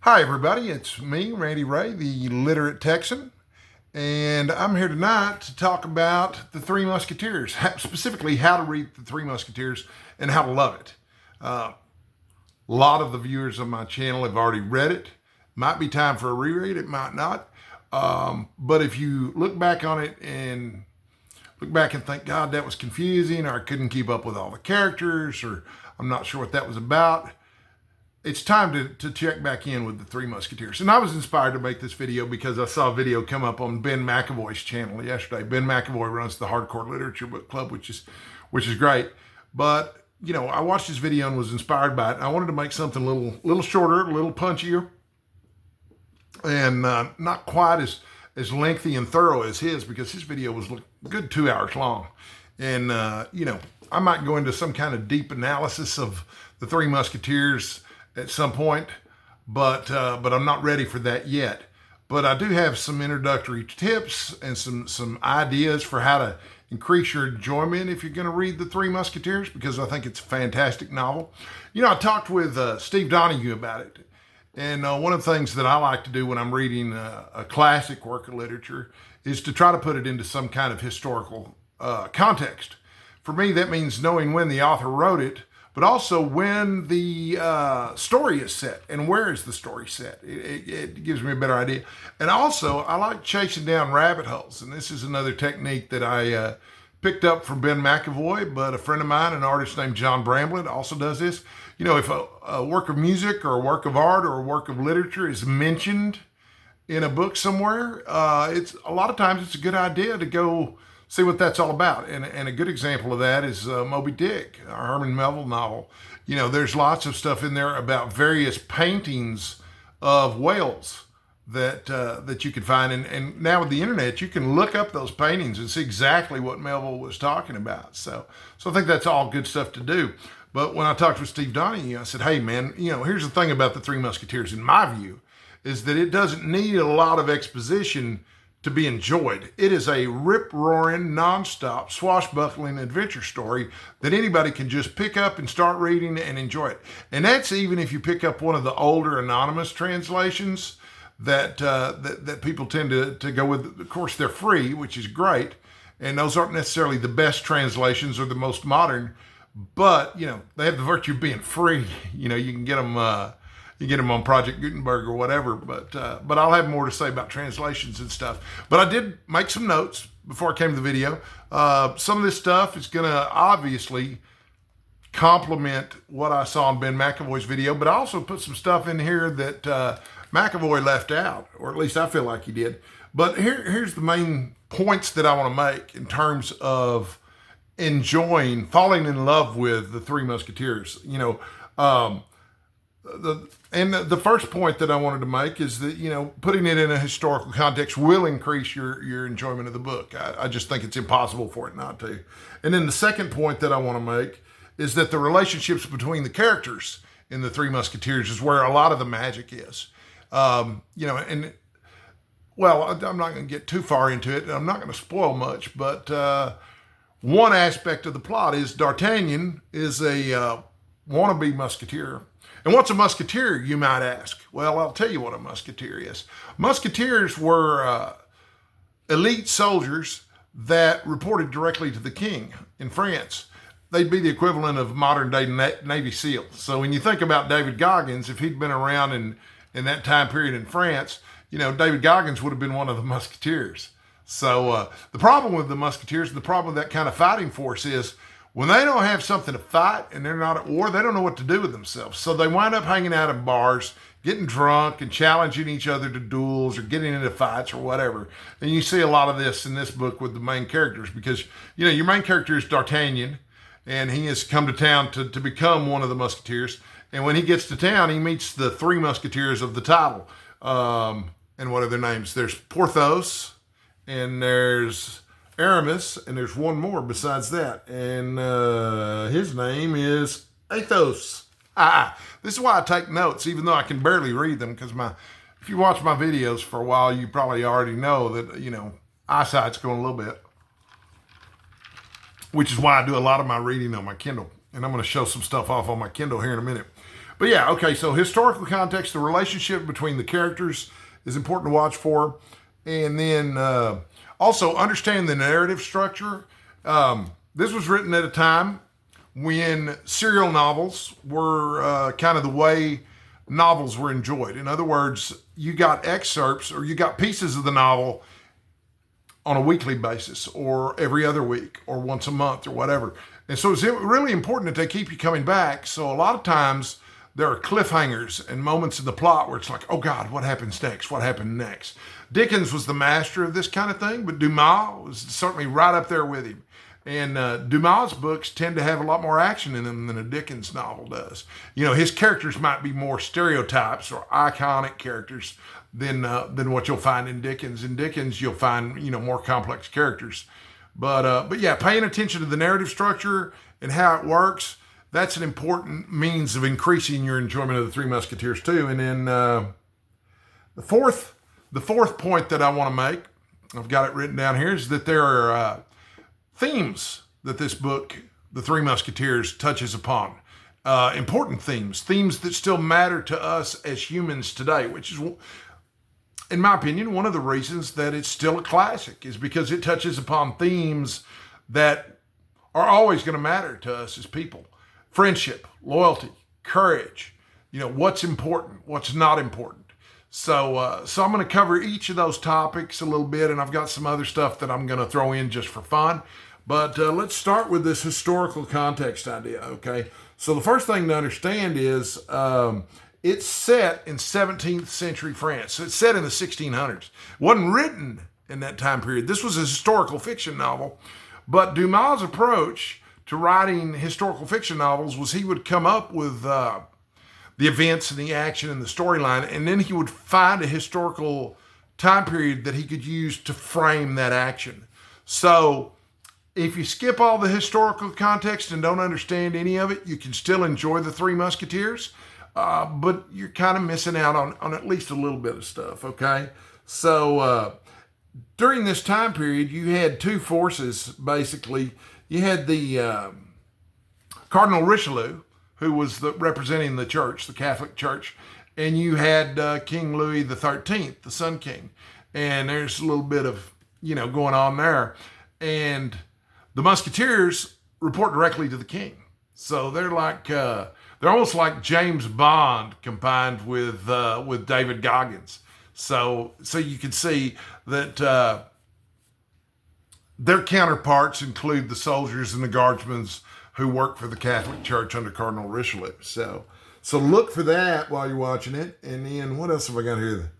Hi, everybody. It's me, Randy Ray, the literate Texan, and I'm here tonight to talk about the Three Musketeers, specifically how to read the Three Musketeers and how to love it. A lot of the viewers of my channel have already read it. Might be time for a reread, it might not. But if you look back on it and think, God, that was confusing, or I couldn't keep up with all the characters, or I'm not sure what that was about, it's time to check back in with the Three Musketeers. And I was inspired to make this video because I saw a video come up on Ben McAvoy's channel yesterday. Ben McAvoy runs the Hardcore Literature Book Club, which is great. But I watched his video and was inspired by it. I wanted to make something a little shorter, a little punchier, and not quite as lengthy and thorough as his, because his video was a good 2 hours long. And I might go into some kind of deep analysis of the Three Musketeers at some point, but I'm not ready for that yet. But I do have some introductory tips and some ideas for how to increase your enjoyment if you're going to read the Three Musketeers, because I think it's a fantastic novel. I talked with Steve Donahue about it, and one of the things that I like to do when I'm reading a classic work of literature is to try to put it into some kind of historical context. For me, that means knowing when the author wrote it, but also when the story is set and where is the story set. It gives me a better idea. And also, I like chasing down rabbit holes. And this is another technique that I picked up from Ben McAvoy, but a friend of mine, an artist named John Bramblett, also does this. If a work of music or a work of art or a work of literature is mentioned in a book somewhere, it's a lot of times it's a good idea to go see what that's all about. And a good example of that is Moby Dick, a Herman Melville novel. There's lots of stuff in there about various paintings of whales that you can find. And now with the internet, you can look up those paintings and see exactly what Melville was talking about. So I think that's all good stuff to do. But when I talked with Steve Donahue, I said, hey, man, here's the thing about the Three Musketeers, in my view, is that it doesn't need a lot of exposition to be enjoyed. It is a rip-roaring, non-stop, swashbuckling adventure story that anybody can just pick up and start reading and enjoy it. And that's even if you pick up one of the older anonymous translations that people tend to go with. Of course, they're free, which is great, and those aren't necessarily the best translations or the most modern, but they have the virtue of being free. You can get them. You get them on Project Gutenberg or whatever, but I'll have more to say about translations and stuff. But I did make some notes before I came to the video. Some of this stuff is going to obviously complement what I saw in Ben McAvoy's video, but I also put some stuff in here that McAvoy left out, or at least I feel like he did. But here's the main points that I want to make in terms of falling in love with the Three Musketeers. The first point that I wanted to make is that, putting it in a historical context will increase your enjoyment of the book. I just think it's impossible for it not to. And then the second point that I want to make is that the relationships between the characters in the Three Musketeers is where a lot of the magic is. I'm not going to get too far into it, and I'm not going to spoil much, but one aspect of the plot is D'Artagnan is a wannabe musketeer. And what's a musketeer, you might ask? Well, I'll tell you what a musketeer is. Musketeers were elite soldiers that reported directly to the king in France. They'd be the equivalent of modern-day Navy SEALs. So when you think about David Goggins, if he'd been around in that time period in France, David Goggins would have been one of the musketeers. So the problem with the musketeers, the problem with that kind of fighting force is, when they don't have something to fight and they're not at war, they don't know what to do with themselves. So they wind up hanging out in bars, getting drunk and challenging each other to duels or getting into fights or whatever. And you see a lot of this in this book with the main characters, because, your main character is D'Artagnan, and he has come to town to become one of the Musketeers. And when he gets to town, he meets the Three Musketeers of the title. And what are their names? There's Porthos, and there's Aramis, and there's one more besides that, and his name is Athos. This is why I take notes, even though I can barely read them, because if you watch my videos for a while, you probably already know that, eyesight's going a little bit, which is why I do a lot of my reading on my Kindle, and I'm going to show some stuff off on my Kindle here in a minute. But yeah, okay, so historical context, the relationship between the characters is important to watch for. And then also understand the narrative structure. This was written at a time when serial novels were kind of the way novels were enjoyed. In other words, you got excerpts or you got pieces of the novel on a weekly basis or every other week or once a month or whatever. And so it's really important that they keep you coming back. So a lot of times there are cliffhangers and moments in the plot where it's like, oh God, what happens next? What happened next? Dickens was the master of this kind of thing, but Dumas was certainly right up there with him. And Dumas' books tend to have a lot more action in them than a Dickens novel does. You know, his characters might be more stereotypes or iconic characters than what you'll find in Dickens. In Dickens, you'll find, you know, more complex characters. But yeah, paying attention to the narrative structure and how it works, that's an important means of increasing your enjoyment of the Three Musketeers too. And then the fourth point that I want to make, I've got it written down here, is that there are themes that this book, The Three Musketeers, touches upon. Important themes that still matter to us as humans today, which is, in my opinion, one of the reasons that it's still a classic, is because it touches upon themes that are always going to matter to us as people. Friendship, loyalty, courage, you know, what's important, what's not important. So I'm going to cover each of those topics a little bit, and I've got some other stuff that I'm going to throw in just for fun. But let's start with this historical context idea, okay? So the first thing to understand is it's set in 17th century France. So it's set in the 1600s. It wasn't written in that time period. This was a historical fiction novel. But Dumas' approach to writing historical fiction novels was he would come up with the events and the action and the storyline, and then he would find a historical time period that he could use to frame that action. So if you skip all the historical context and don't understand any of it, you can still enjoy the Three Musketeers, but you're kind of missing out on at least a little bit of stuff, okay? So during this time period, you had two forces, basically. You had the Cardinal Richelieu, who was representing the church, the Catholic Church, and you had King Louis XIII, the Sun King. And there's a little bit of, you know, going on there. And the Musketeers report directly to the king. So they're like, they're almost like James Bond combined with David Goggins. So you can see that their counterparts include the soldiers and the guardsmen who work for the Catholic Church under Cardinal Richelieu. So look for that while you're watching it. And then what else have I got here?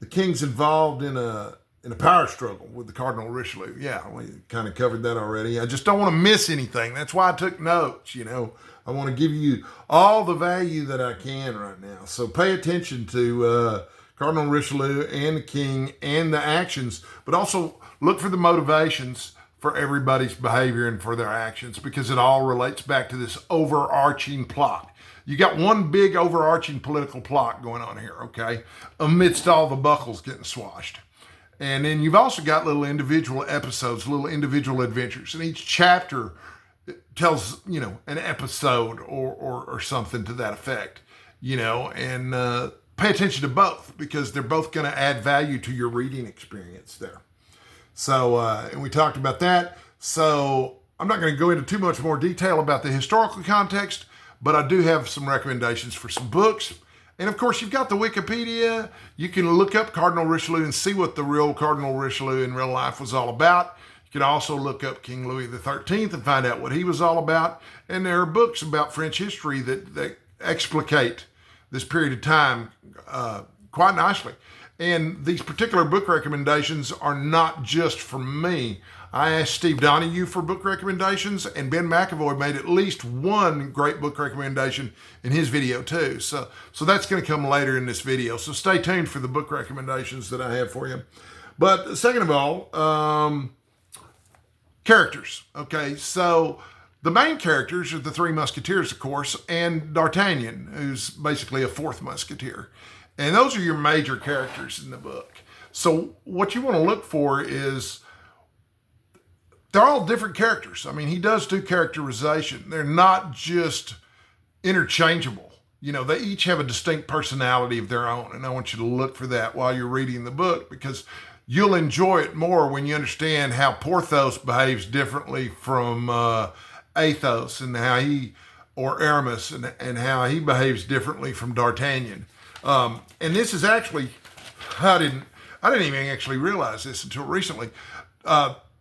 The king's involved in a power struggle with the Cardinal Richelieu. Yeah, we kind of covered that already. I just don't want to miss anything. That's why I took notes, you know. I want to give you all the value that I can right now. So pay attention to Cardinal Richelieu and the king and the actions, but also look for the motivations for everybody's behavior and for their actions, because it all relates back to this overarching plot. You got one big overarching political plot going on here, okay, amidst all the buckles getting swashed. And then you've also got little individual episodes, little individual adventures. And each chapter tells, you know, an episode or something to that effect, you know, and pay attention to both, because they're both going to add value to your reading experience there. So, and we talked about that. So I'm not going to go into too much more detail about the historical context, but I do have some recommendations for some books. And of course, you've got the Wikipedia. You can look up Cardinal Richelieu and see what the real Cardinal Richelieu in real life was all about. You can also look up King Louis XIII and find out what he was all about. And there are books about French history that explicate this period of time quite nicely. And these particular book recommendations are not just from me. I asked Steve Donahue for book recommendations, and Ben McAvoy made at least one great book recommendation in his video too. So that's going to come later in this video. So stay tuned for the book recommendations that I have for you. But second of all, characters. Okay, so the main characters are the Three Musketeers, of course, and D'Artagnan, who's basically a fourth musketeer. And those are your major characters in the book. So what you want to look for is they're all different characters. I mean, he does do characterization. They're not just interchangeable. They each have a distinct personality of their own. And I want you to look for that while you're reading the book, because you'll enjoy it more when you understand how Porthos behaves differently from Athos, and or Aramis, and how he behaves differently from D'Artagnan. And this is actually, I didn't even actually realize this until recently.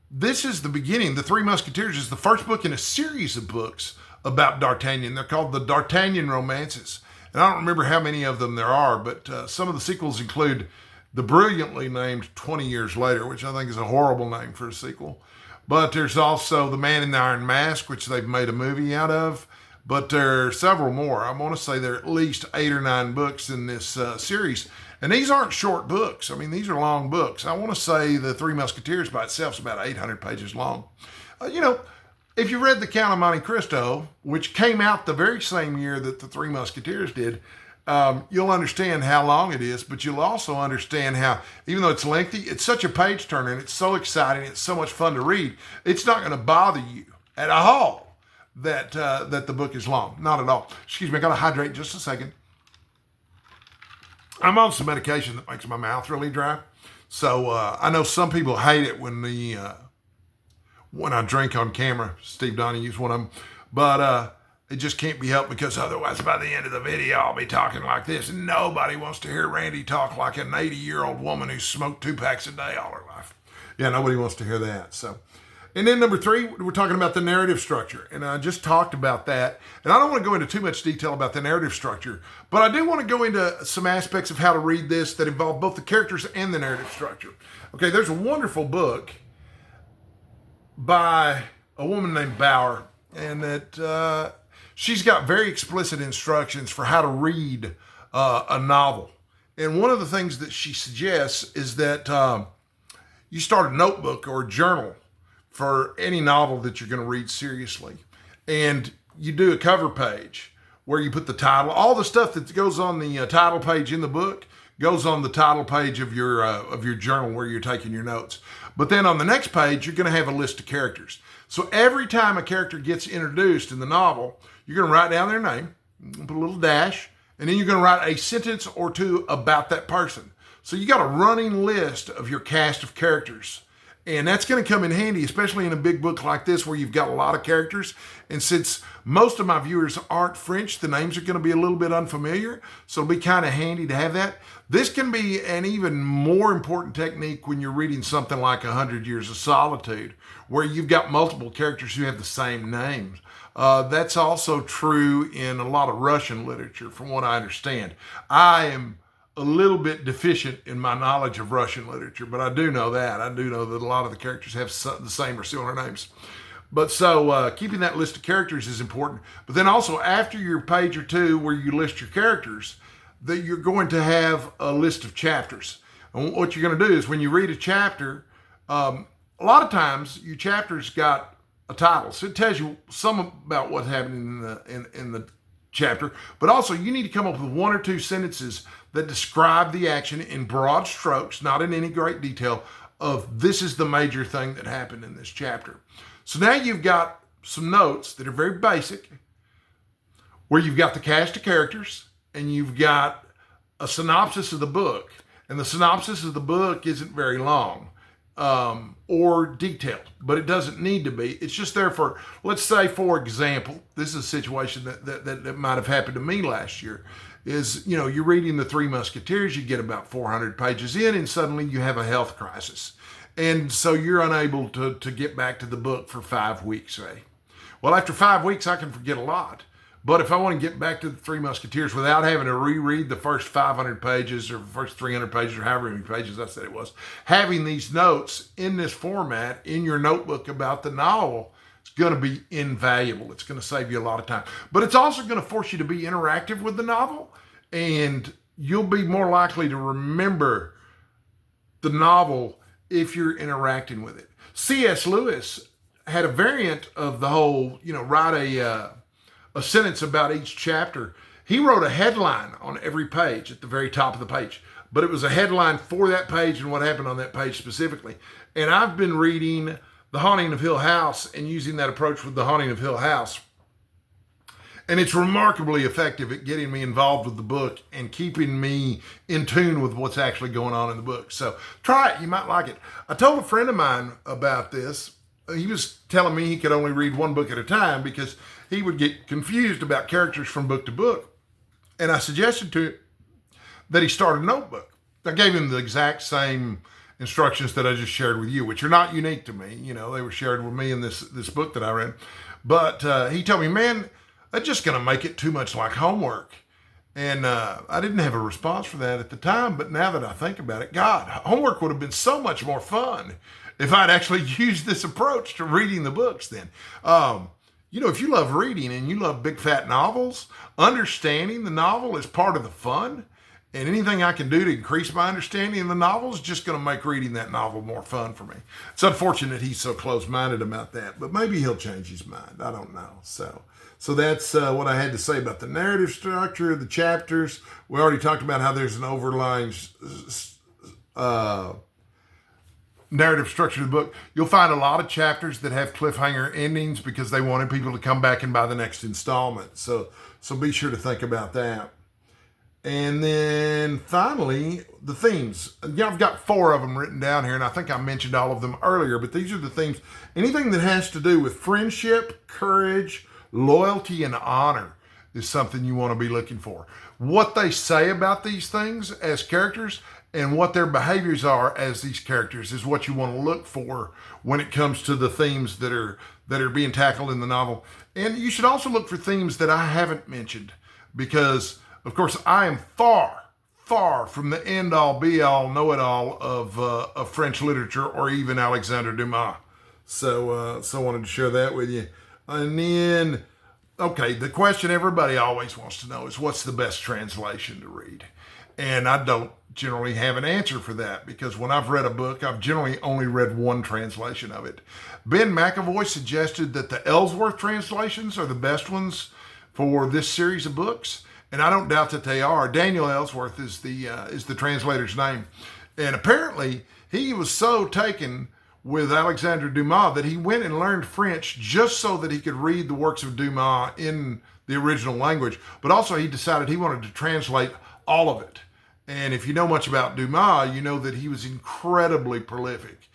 This is the beginning. The Three Musketeers is the first book in a series of books about D'Artagnan. They're called the D'Artagnan romances. And I don't remember how many of them there are, but some of the sequels include the brilliantly named 20 Years Later, which I think is a horrible name for a sequel. But there's also The Man in the Iron Mask, which they've made a movie out of. But there are several more. I want to say there are at least 8 or 9 books in this series. And these aren't short books. I mean, these are long books. I want to say the Three Musketeers by itself is about 800 pages long. If you read The Count of Monte Cristo, which came out the very same year that the Three Musketeers did, you'll understand how long it is, but you'll also understand how, even though it's lengthy, it's such a page turner and it's so exciting, it's so much fun to read, it's not going to bother you at all that the book is long. Not at all. Excuse me, I got to hydrate just a second. I'm on some medication that makes my mouth really dry. So I know some people hate it when I drink on camera. Steve Donahue one of them. But it just can't be helped, because otherwise by the end of the video I'll be talking like this. And nobody wants to hear Randy talk like an 80-year-old woman who's smoked 2 packs a day all her life. Yeah, nobody wants to hear that. So, and then number 3, we're talking about the narrative structure. And I just talked about that. And I don't want to go into too much detail about the narrative structure, but I do want to go into some aspects of how to read this that involve both the characters and the narrative structure. Okay, there's a wonderful book by a woman named Bauer, and that she's got very explicit instructions for how to read a novel. And one of the things that she suggests is that you start a notebook or a journal for any novel that you're going to read seriously. And you do a cover page where you put the title. All the stuff that goes on the title page in the book goes on the title page of your journal where you're taking your notes. But then on the next page, you're going to have a list of characters. So every time a character gets introduced in the novel, you're going to write down their name, put a little dash, and then you're going to write a sentence or 2 about that person. So you got a running list of your cast of characters. And that's going to come in handy, especially in a big book like this where you've got a lot of characters. And since most of my viewers aren't French, the names are going to be a little bit unfamiliar. So it'll be kind of handy to have that. This can be an even more important technique when you're reading something like 100 Years of Solitude, where you've got multiple characters who have the same names. That's also true in a lot of Russian literature, from what I understand. I am a little bit deficient in my knowledge of Russian literature, but I do know that. I do know that a lot of the characters have the same or similar names. But so keeping that list of characters is important. But then also after your page or 2 where you list your characters, that you're going to have a list of chapters. And what you're going to do is when you read a chapter, a lot of times your chapter's got a title. So it tells you some about what's happening in the chapter, but also you need to come up with 1 or 2 sentences that describe the action in broad strokes, not in any great detail, of this is the major thing that happened in this chapter. So now you've got some notes that are very basic, where you've got the cast of characters and you've got a synopsis of the book. And the synopsis of the book isn't very long or detailed, but it doesn't need to be. It's just there for, let's say, for example, this is a situation that might have happened to me last year. Is, you're reading the Three Musketeers, you get about 400 pages in, and suddenly you have a health crisis. And so you're unable to get back to the book for 5 weeks, say. Well, after 5 weeks, I can forget a lot. But if I want to get back to the Three Musketeers without having to reread the first 500 pages or the first 300 pages or however many pages I said it was, having these notes in this format in your notebook about the novel, it's going to be invaluable. It's going to save you a lot of time. But it's also going to force you to be interactive with the novel, and you'll be more likely to remember the novel if you're interacting with it. C.S. Lewis had a variant of the whole, write a sentence about each chapter. He wrote a headline on every page at the very top of the page, but it was a headline for that page and what happened on that page specifically. And I've been reading The Haunting of Hill House and using that approach with The Haunting of Hill House. And it's remarkably effective at getting me involved with the book and keeping me in tune with what's actually going on in the book. So try it. You might like it. I told a friend of mine about this. He was telling me he could only read one book at a time because he would get confused about characters from book to book. And I suggested to him that he start a notebook. I gave him the exact same instructions that I just shared with you, which are not unique to me. You know, they were shared with me in this book that I read. But he told me, man, that's just going to make it too much like homework. And I didn't have a response for that at the time, but now that I think about it, God, homework would have been so much more fun if I'd actually used this approach to reading the books then. You know, if you love reading and you love big fat novels, understanding the novel is part of the fun. And anything I can do to increase my understanding of the novel is just going to make reading that novel more fun for me. It's unfortunate he's so close-minded about that, but maybe he'll change his mind. I don't know. So that's what I had to say about the narrative structure of the chapters. We already talked about how there's an overlying narrative structure of the book. You'll find a lot of chapters that have cliffhanger endings because they wanted people to come back and buy the next installment. So be sure to think about that. And then finally, the themes. Yeah, I've got 4 of them written down here, and I think I mentioned all of them earlier, but these are the themes. Anything that has to do with friendship, courage, loyalty, and honor is something you want to be looking for. What they say about these things as characters and what their behaviors are as these characters is what you want to look for when it comes to the themes that are being tackled in the novel. And you should also look for themes that I haven't mentioned because, of course, I am far from the end-all, be-all, know-it-all of French literature or even Alexandre Dumas. So I wanted to share that with you. And then, okay, the question everybody always wants to know is what's the best translation to read? And I don't generally have an answer for that because when I've read a book, I've generally only read one translation of it. Ben McAvoy suggested that the Ellsworth translations are the best ones for this series of books. And I don't doubt that they are. Daniel Ellsworth is the translator's name. And apparently he was so taken with Alexandre Dumas that he went and learned French just so that he could read the works of Dumas in the original language. But also he decided he wanted to translate all of it. And if you know much about Dumas, you know that he was incredibly prolific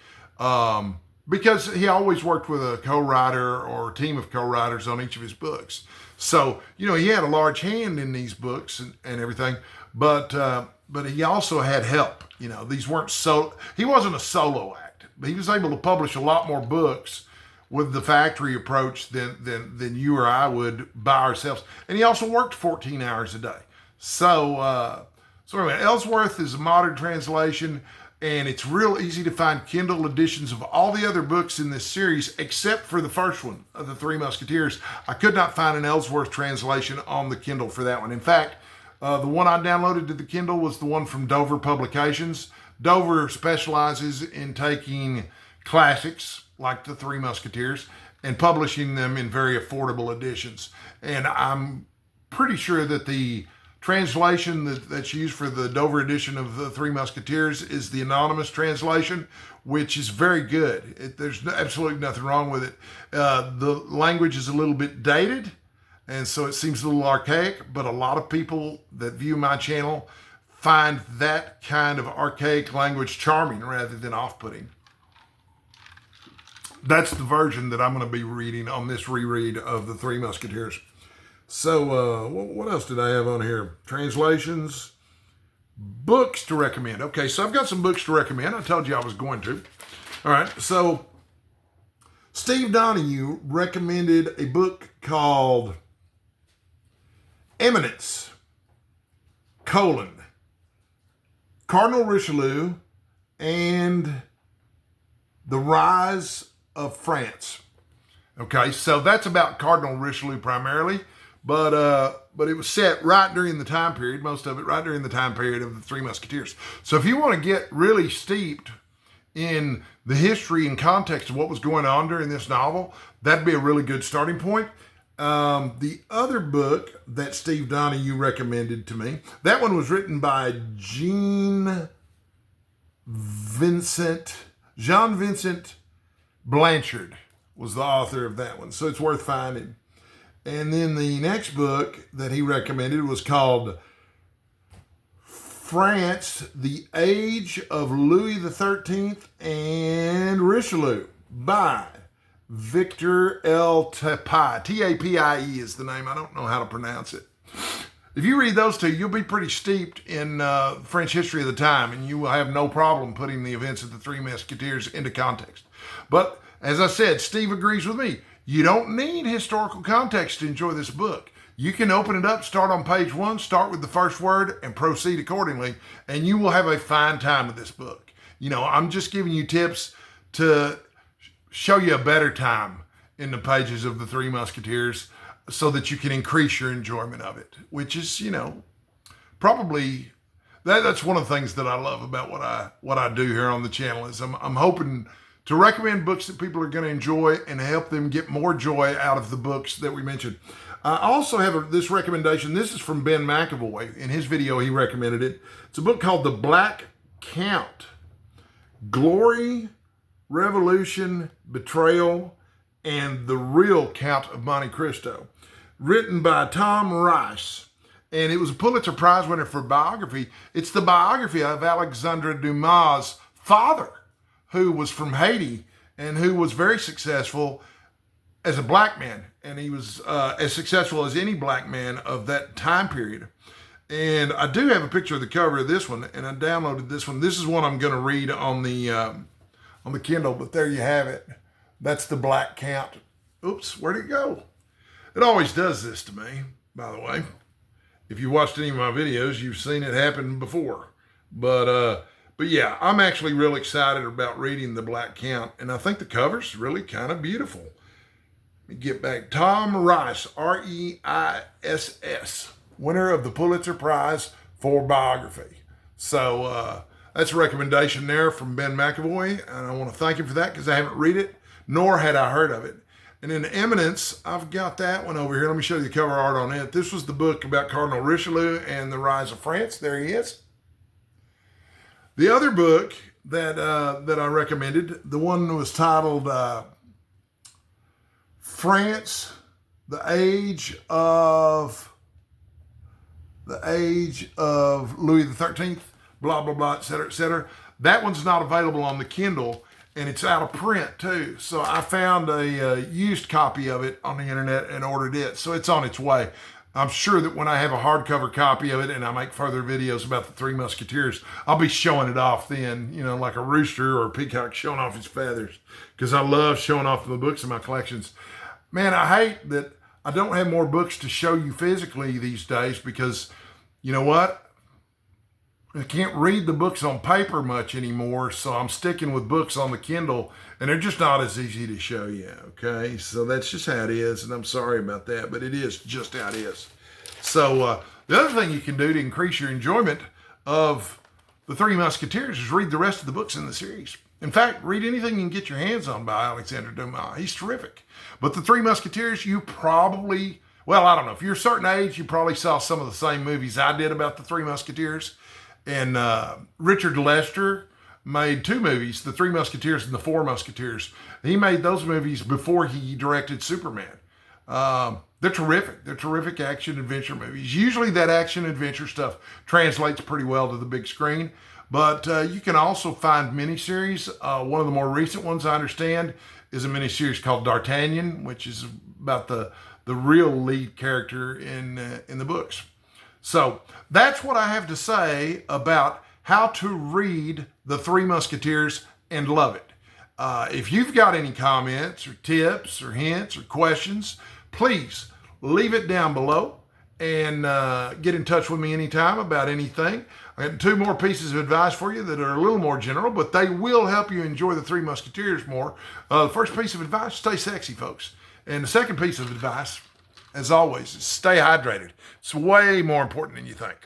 because he always worked with a co-writer or a team of co-writers on each of his books. So, you know, he had a large hand in these books and everything, but he also had help. You know, these weren't he wasn't a solo act, but he was able to publish a lot more books with the factory approach than you or I would by ourselves. And he also worked 14 hours a day. So anyway, Ellsworth is a modern translation, and it's real easy to find Kindle editions of all the other books in this series, except for the first one of the Three Musketeers. I could not find an Ellsworth translation on the Kindle for that one. In fact, the one I downloaded to the Kindle was the one from Dover Publications. Dover specializes in taking classics like the Three Musketeers and publishing them in very affordable editions. And I'm pretty sure that the translation that's used for the Dover edition of the Three Musketeers is the anonymous translation, which is very good. There's absolutely nothing wrong with it. The language is a little bit dated, and so it seems a little archaic, but a lot of people that view my channel find that kind of archaic language charming rather than off-putting. That's the version that I'm going to be reading on this reread of the Three Musketeers. So what else did I have on here? Translations, books to recommend. Okay, so I've got some books to recommend. I told you I was going to. All right, so Steve Donahue recommended a book called Eminence, Cardinal Richelieu and the Rise of France. Okay, so that's about Cardinal Richelieu primarily. But it was set right during the time period, most of it right during the time period of the Three Musketeers. So if you want to get really steeped in the history and context of what was going on during this novel, that'd be a really good starting point. The other book that Steve Donahue recommended to me, that one was written by Jean Vincent Blanchard was the author of that one. So it's worth finding. And then the next book that he recommended was called France, the Age of Louis XIII and Richelieu by Victor L. Tapie. T-A-P-I-E is the name. I don't know how to pronounce it. If you read those two, you'll be pretty steeped in French history of the time, and you will have no problem putting the events of the Three Musketeers into context. But as I said, Steve agrees with me. You don't need historical context to enjoy this book. You can open it up, start on page 1, start with the first word, and proceed accordingly, and you will have a fine time with this book. You know, I'm just giving you tips to show you a better time in the pages of the Three Musketeers so that you can increase your enjoyment of it, which is, you know, probably that's one of the things that I love about what I do here on the channel is I'm hoping to recommend books that people are going to enjoy and help them get more joy out of the books that we mentioned. I also have this recommendation. This is from Ben McAvoy. In his video, he recommended it. It's a book called The Black Count: Glory, Revolution, Betrayal, and the Real Count of Monte Cristo, written by Tom Rice. And it was a Pulitzer Prize winner for biography. It's the biography of Alexandre Dumas' father, who was from Haiti and who was very successful as a black man. And he was as successful as any black man of that time period. And I do have a picture of the cover of this one, and I downloaded this one. This is one I'm going to read on the Kindle, but there you have it. That's The Black Count. Oops, where'd it go? It always does this to me, by the way. If you watched any of my videos, you've seen it happen before. But yeah, I'm actually real excited about reading The Black Count, and I think the cover's really kind of beautiful. Let me get back. Tom Rice, R-E-I-S-S, winner of the Pulitzer Prize for biography. So that's a recommendation there from Ben McAvoy, and I want to thank him for that because I haven't read it, nor had I heard of it. And in Eminence, I've got that one over here. Let me show you the cover art on it. This was the book about Cardinal Richelieu and the rise of France. There he is. The other book that I recommended, the one that was titled France, the Age of Louis XIII, blah, blah, blah, et cetera, et cetera. That one's not available on the Kindle, and it's out of print too. So I found a used copy of it on the internet and ordered it. So it's on its way. I'm sure that when I have a hardcover copy of it and I make further videos about the Three Musketeers, I'll be showing it off then, you know, like a rooster or a peacock showing off his feathers, because I love showing off the books in my collections. Man, I hate that I don't have more books to show you physically these days because, you know what? I can't read the books on paper much anymore, so I'm sticking with books on the Kindle, and they're just not as easy to show you, okay? So that's just how it is, and I'm sorry about that, but it is just how it is. So the other thing you can do to increase your enjoyment of the Three Musketeers is read the rest of the books in the series. In fact, read anything you can get your hands on by Alexandre Dumas. He's terrific. But the Three Musketeers, you probably, well, I don't know. If you're a certain age, you probably saw some of the same movies I did about the Three Musketeers. And Richard Lester made two movies, The Three Musketeers and The Four Musketeers. He made those movies before he directed Superman. They're terrific. They're terrific action-adventure movies. Usually that action-adventure stuff translates pretty well to the big screen. But you can also find miniseries. One of the more recent ones, I understand, is a miniseries called D'Artagnan, which is about the real lead character in the books. So that's what I have to say about how to read The Three Musketeers and love it. If you've got any comments or tips or hints or questions, please leave it down below and get in touch with me anytime about anything. I got two more pieces of advice for you that are a little more general, but they will help you enjoy the Three Musketeers more. The first piece of advice, stay sexy, folks. And the second piece of advice, as always, is stay hydrated. It's way more important than you think.